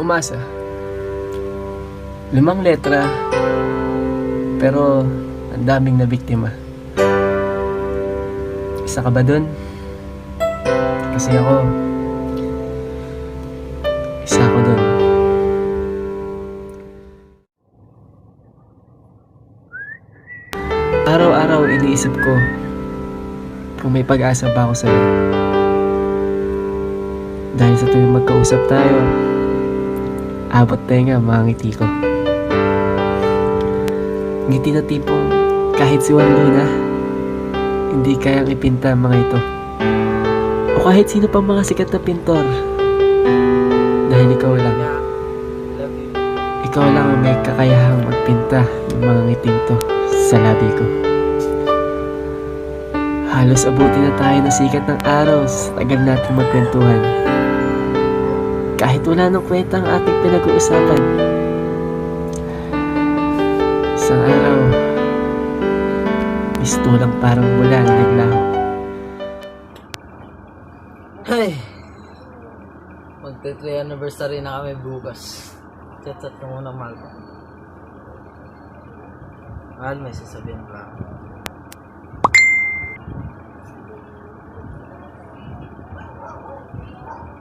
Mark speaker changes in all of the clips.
Speaker 1: umasa. 5 letra, pero ang daming nabiktima. Isa ka ba dun? Kasi isa ako dun. Araw-araw iniisip ko kung may pag-asa ba ako sa'yo. Dahil sa tuwing magkausap tayo, abot tenga mga ngiti ko. Ngiti na tipong kahit si Juan Luna, hindi kayang ipinta ang mga ito. O kahit sino pang mga sikat na pintor. Dahil ikaw lang. Ikaw lang ang may kakayahang magpinta ng mga ngiting to sa labi ko. Halos abuti na tayo ng sikat ng araw sa tagal natin magkwentuhan. Kahit wala nang kwenta ang ating pinag-uusapan. Isang araw, mistulang parang mula na naglaho.
Speaker 2: Hey! Magte-3 anniversary na kami bukas. Chat-chat ka muna, mahal ko. Mahal, may sasabihin ko lang.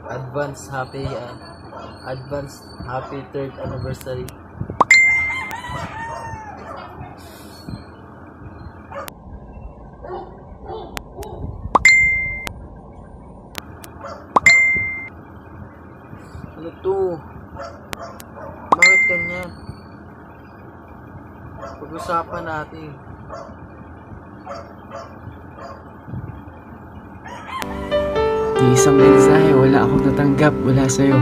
Speaker 2: Advance happy 3rd anniversary. Ano to? Bakit ganyan? Pag-usapan natin.
Speaker 1: Di isang mensahe wala akong natanggap mula sa'yo.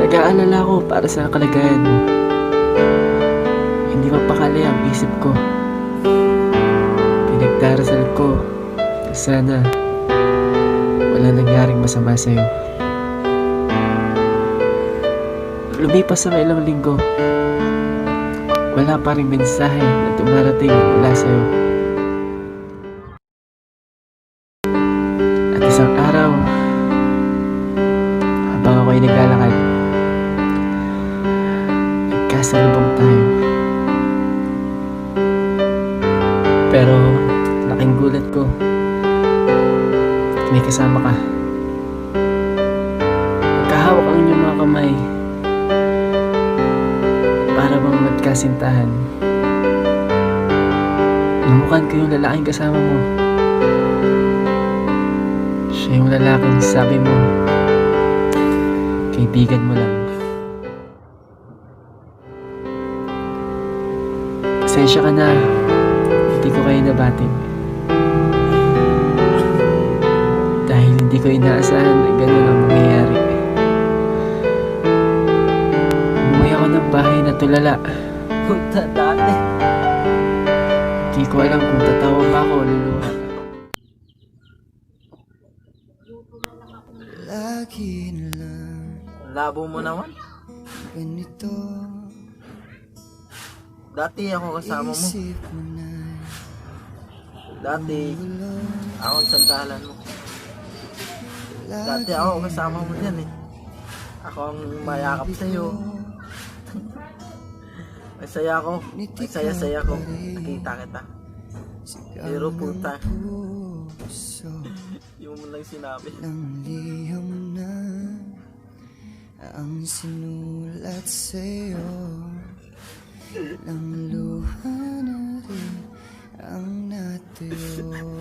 Speaker 1: Nag-aalala ko para sa kalagayan mo. Hindi mapakali ang isip ko. Pinagdarasal ko na sana wala nangyaring masama sa'yo. Lumipas ang ilang linggo, wala pa ring mensahe na dumarating mula sa'yo. At isang araw, habang ako'y naglalakad, nagkasalubong tayo. Pero laking gulat ko, may kasama ka. Magkahawak ang inyong mga kamay, para bang magkasintahan. Namukhaan ko yung lalaking kasama mo. Siya yung lalaking sabi mo, kaibigan mo lang. Pasensya ka na, hindi ko kayo nabating. Dahil hindi ko inaasahan na gano'n ang mangyayari. Umuwi ako ng bahay na tulala.
Speaker 2: Punta dati.
Speaker 1: Hindi ko alam kung tatawa ba ako o luluha.
Speaker 3: Lagi na lang
Speaker 2: Labo mo naman.
Speaker 3: ganito.
Speaker 2: Dati ako kasama mo.
Speaker 3: Isip mo na
Speaker 2: Dati ako ang sandalan mo. Dati ako kasama mo dyan eh. Ako ang mayakap sa'yo. Masaya ako. Masaya-saya ko. Nakita kita. Pero puta.
Speaker 3: puso
Speaker 2: Yung mo lang sinabi.
Speaker 3: ng liham na ang sinulat sa'yo. Ng luha na rin ang natuyo.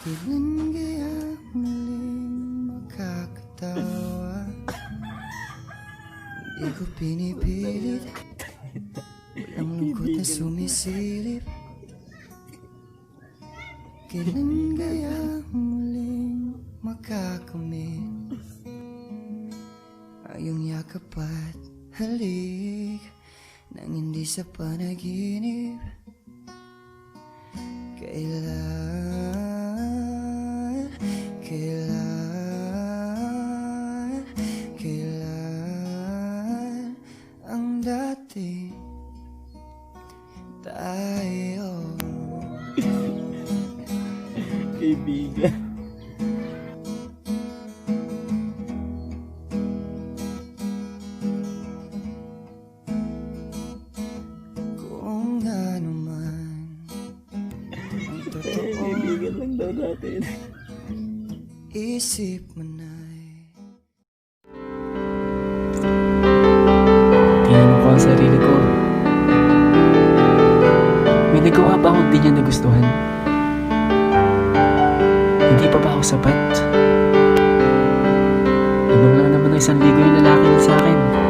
Speaker 3: Kailan kaya muling makakatawa? Di ko pinipilit, walang lungkot na sumisilip. Kailan kaya muling makakamit ang iyong yakap at halik nang hindi sa panaginip? Kailan ang dati tayo?
Speaker 2: Kaibigan.
Speaker 1: daw natin.
Speaker 3: Isip mo na'y
Speaker 1: Tinanong ko ang sarili ko. May nagawa ba akong di niya nagustuhan? Hindi pa ba ako sapat? Lamang lang naman ng 1,000 yung lalaki niya sa akin.